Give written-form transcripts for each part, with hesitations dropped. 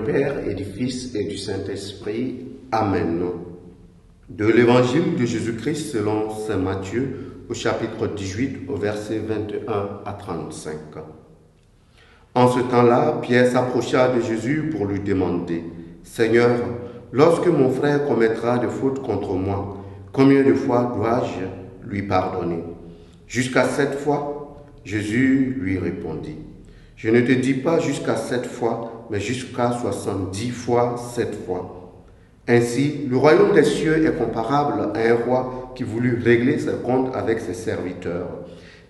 Père et du Fils et du Saint-Esprit. Amen. De l'Évangile de Jésus-Christ selon saint Matthieu, au chapitre 18, au verset 21 à 35. En ce temps-là, Pierre s'approcha de Jésus pour lui demander, « Seigneur, lorsque mon frère commettra des fautes contre moi, combien de fois dois-je lui pardonner? Jusqu'à 7 fois ?» Jésus lui répondit, « Je ne te dis pas jusqu'à 7 fois, mais jusqu'à 70 fois 7 fois. » Ainsi, le royaume des cieux est comparable à un roi qui voulut régler ses comptes avec ses serviteurs.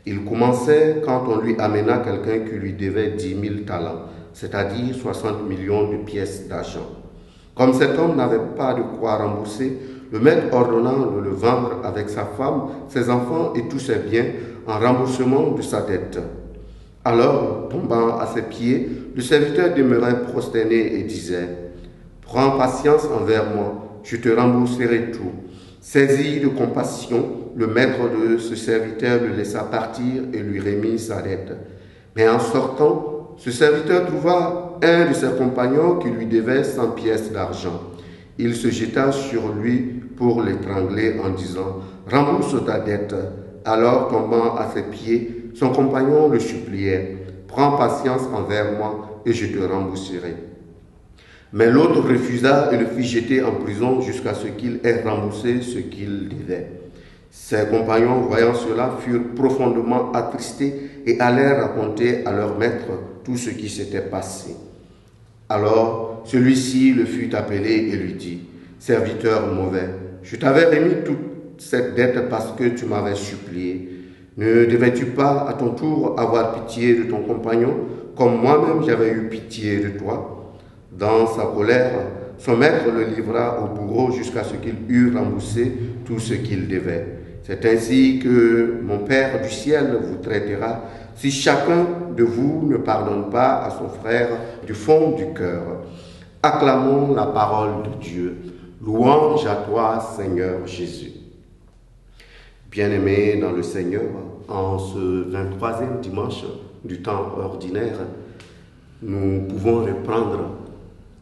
Il commençait quand on lui amena quelqu'un qui lui devait 10 000 talents, c'est-à-dire 60 millions de pièces d'argent. Comme cet homme n'avait pas de quoi rembourser, le maître ordonna de le vendre avec sa femme, ses enfants et tous ses biens en remboursement de sa dette. Alors, tombant à ses pieds, le serviteur demeurait prosterné et disait, « Prends patience envers moi, je te rembourserai tout. » Saisi de compassion, le maître de ce serviteur le laissa partir et lui remit sa dette. Mais en sortant, ce serviteur trouva un de ses compagnons qui lui devait 100 pièces d'argent. Il se jeta sur lui pour l'étrangler en disant « Rembourse ta dette ». Alors, tombant à ses pieds, son compagnon le suppliait « Prends patience envers moi et je te rembourserai. » Mais l'autre refusa et le fit jeter en prison jusqu'à ce qu'il ait remboursé ce qu'il devait. Ses compagnons, voyant cela, furent profondément attristés et allèrent raconter à leur maître tout ce qui s'était passé. Alors, celui-ci le fut appelé et lui dit, « Serviteur mauvais, je t'avais remis toute cette dette parce que tu m'avais supplié. Ne devais-tu pas à ton tour avoir pitié de ton compagnon, comme moi-même j'avais eu pitié de toi ?» Dans sa colère, son maître le livra au bourreau jusqu'à ce qu'il eût remboursé tout ce qu'il devait. C'est ainsi que mon Père du ciel vous traitera si chacun de vous ne pardonne pas à son frère du fond du cœur. Acclamons la parole de Dieu. Louange à toi, Seigneur Jésus. Bien-aimés dans le Seigneur, en ce 23e dimanche du temps ordinaire, nous pouvons reprendre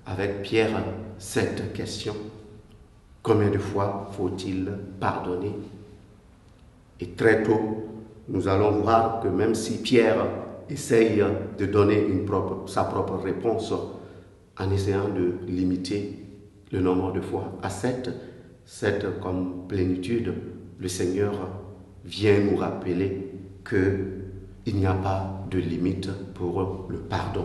avec Pierre cette question. Combien de fois faut-il pardonner? Et très tôt, nous allons voir que même si Pierre essaye de donner sa propre réponse en essayant de limiter le nombre de fois à 7 comme plénitude, le Seigneur vient nous rappeler qu'il n'y a pas de limite pour le pardon.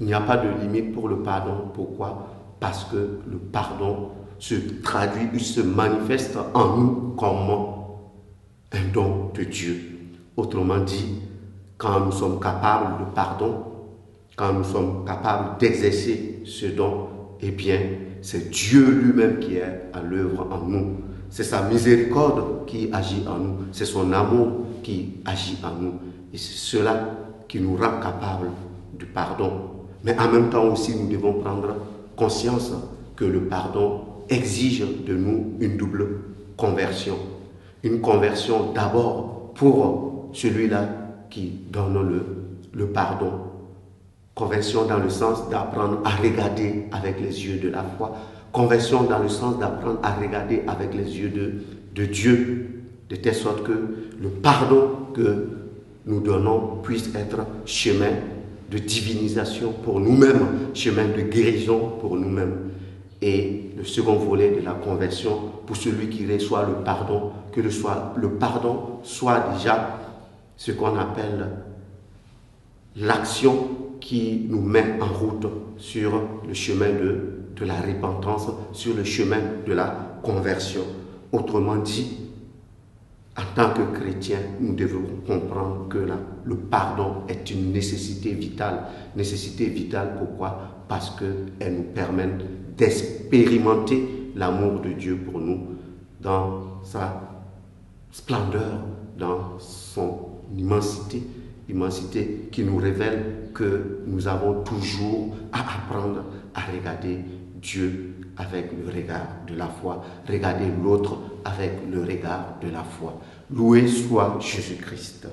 Il n'y a pas de limite pour le pardon. Pourquoi? Parce que le pardon se traduit, il se manifeste en nous comme un don de Dieu. Autrement dit, quand nous sommes capables de pardon, quand nous sommes capables d'exercer ce don, eh bien, c'est Dieu lui-même qui est à l'œuvre en nous. C'est sa miséricorde qui agit en nous. C'est son amour qui agit en nous. Et c'est cela qui nous rend capables du pardon. Mais en même temps aussi, nous devons prendre conscience que le pardon exige de nous une double conversion. Une conversion d'abord pour celui-là qui donne le pardon. Conversion dans le sens d'apprendre à regarder avec les yeux de la foi. Conversion dans le sens d'apprendre à regarder avec les yeux de Dieu, de telle sorte que le pardon que nous donnons puisse être chemin de divinisation pour nous-mêmes, chemin de guérison pour nous-mêmes. Et le second volet de la conversion, pour celui qui reçoit le pardon, que le pardon soit déjà ce qu'on appelle l'action qui nous met en route sur le chemin de la repentance, sur le chemin de la conversion. Autrement dit, en tant que chrétiens, nous devons comprendre que le pardon est une nécessité vitale. Nécessité vitale, pourquoi? Parce qu'elle nous permet d'expérimenter l'amour de Dieu pour nous dans sa splendeur, dans son immensité qui nous révèle que nous avons toujours à apprendre à regarder Dieu avec le regard de la foi, regarder l'autre avec le regard de la foi. Loué soit Jésus-Christ.